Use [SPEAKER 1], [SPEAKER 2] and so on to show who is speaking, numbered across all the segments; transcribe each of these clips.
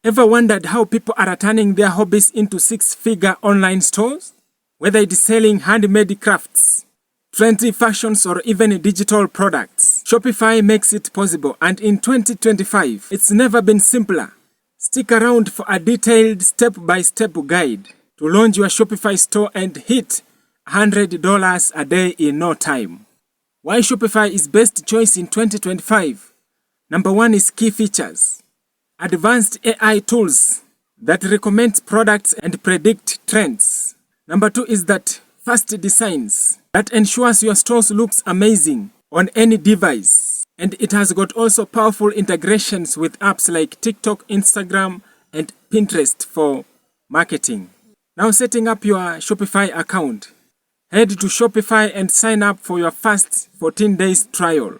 [SPEAKER 1] Ever wondered how people are turning their hobbies into six-figure online stores? Whether it's selling handmade crafts, trendy fashions, or even digital products, Shopify makes it possible, and in 2025, it's never been simpler. Stick around for a detailed step-by-step guide to launch your Shopify store and hit $100 a day in no time. Why Shopify is best choice in 2025? Number 1 is key features. Advanced AI tools that recommend products and predict trends. Number 2 is that fast designs that ensures your store looks amazing on any device. And it has got also powerful integrations with apps like TikTok, Instagram, and Pinterest for marketing. Now setting up your Shopify account. Head to Shopify and sign up for your first 14 days trial.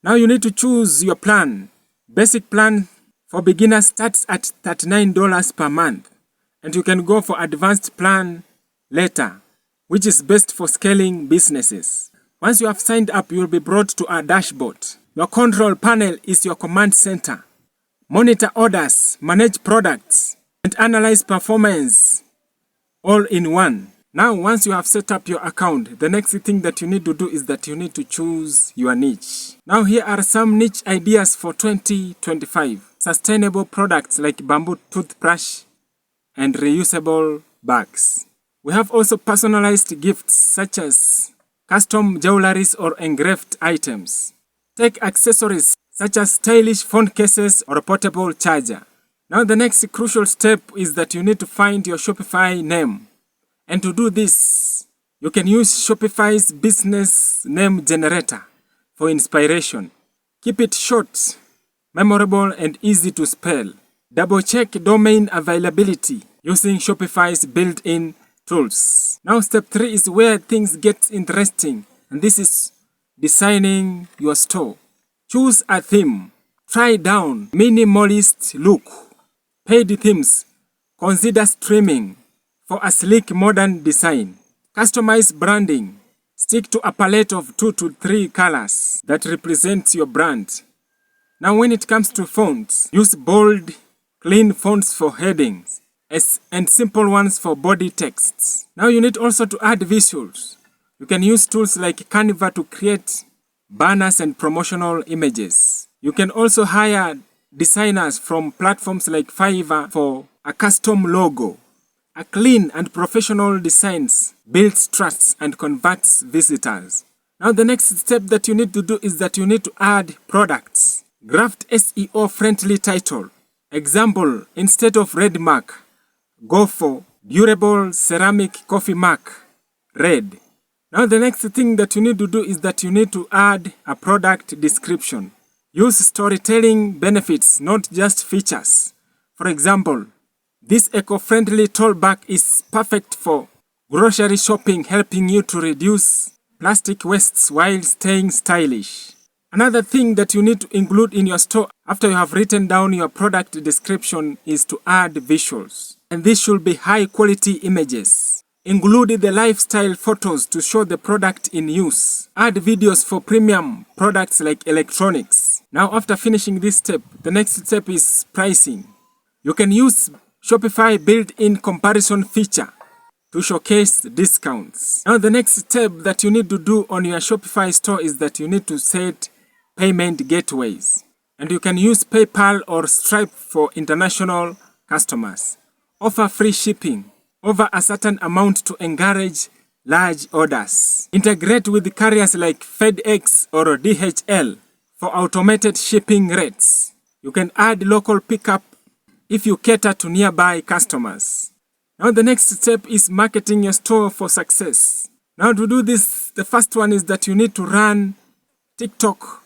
[SPEAKER 1] Now you need to choose your plan. Basic plan for beginners starts at $39 per month. And you can go for advanced plan later, which is best for scaling businesses. Once you have signed up, you will be brought to a dashboard. Your control panel is your command center. Monitor orders, manage products, and analyze performance all in one. Now, once you have set up your account, the next thing that you need to do is that you need to choose your niche. Now, here are some niche ideas for 2025. Sustainable products like bamboo toothbrush and reusable bags. We have also personalized gifts such as custom jewelries or engraved items. Tech accessories such as stylish phone cases or a portable charger. Now the next crucial step is that you need to find your Shopify name. And to do this, you can use Shopify's business name generator for inspiration. Keep it short, memorable, and easy to spell. Double check domain availability using Shopify's built-in tools. Now step 3 is where things get interesting, and this is designing your store. Choose a theme. Try down minimalist look. Paid themes. Consider streaming for a sleek modern design. Customize branding. Stick to a palette of 2 to 3 colors that represent your brand. Now when it comes to fonts, use bold, clean fonts for headings and simple ones for body texts. Now you need also to add visuals. You can use tools like Canva to create banners and promotional images. You can also hire designers from platforms like Fiverr for a custom logo. A clean and professional designs builds trust and converts visitors. Now the next step that you need to do is that you need to add products. Craft SEO-friendly title. Example, instead of red mark, go for durable ceramic coffee mark, red. Now the next thing that you need to do is that you need to add a product description. Use storytelling benefits, not just features. For example, this eco-friendly tote bag is perfect for grocery shopping, helping you to reduce plastic wastes while staying stylish. Another thing that you need to include in your store after you have written down your product description is to add visuals. And this should be high quality images. Include the lifestyle photos to show the product in use. Add videos for premium products like electronics. Now after finishing this step, the next step is pricing. You can use Shopify built-in comparison feature to showcase discounts. Now the next step that you need to do on your Shopify store is that you need to set payment gateways. And you can use PayPal or Stripe for international customers. Offer free shipping over a certain amount to encourage large orders. Integrate with carriers like FedEx or DHL for automated shipping rates. You can add local pickup if you cater to nearby customers. Now the next step is marketing your store for success. Now to do this, the first one is that you need to run TikTok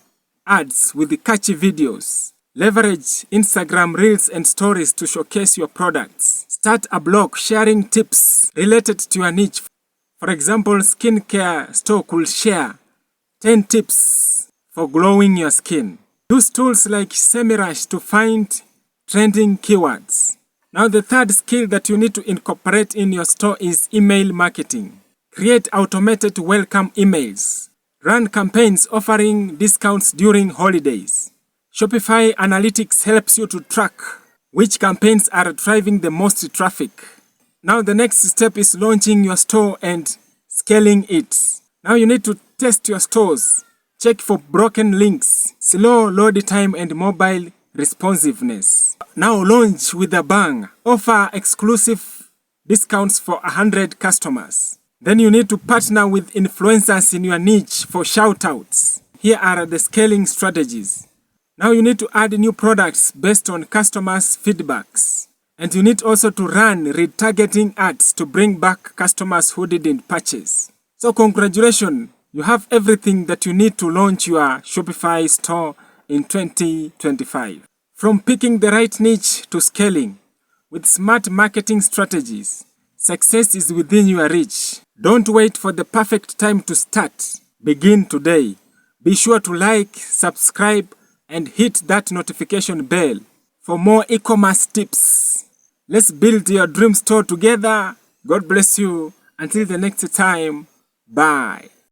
[SPEAKER 1] ads with the catchy videos. Leverage Instagram Reels and Stories to showcase your products. Start a blog sharing tips related to your niche. For example, skincare store could share 10 tips for glowing your skin. Use tools like SEMrush to find trending keywords. Now the third skill that you need to incorporate in your store is email marketing. Create automated welcome emails. Run campaigns offering discounts during holidays. Shopify Analytics helps you to track which campaigns are driving the most traffic. Now the next step is launching your store and scaling it. Now you need to test your stores. Check for broken links, slow load time and mobile responsiveness. Now launch with a bang. Offer exclusive discounts for 100 customers. Then you need to partner with influencers in your niche for shoutouts. Here are the scaling strategies. Now you need to add new products based on customers' feedbacks. And you need also to run retargeting ads to bring back customers who didn't purchase. So congratulations, you have everything that you need to launch your Shopify store in 2025. From picking the right niche to scaling, with smart marketing strategies, success is within your reach. Don't wait for the perfect time to start. Begin today. Be sure to like, subscribe, and hit that notification bell for more e-commerce tips. Let's build your dream store together. God bless you. Until the next time, bye.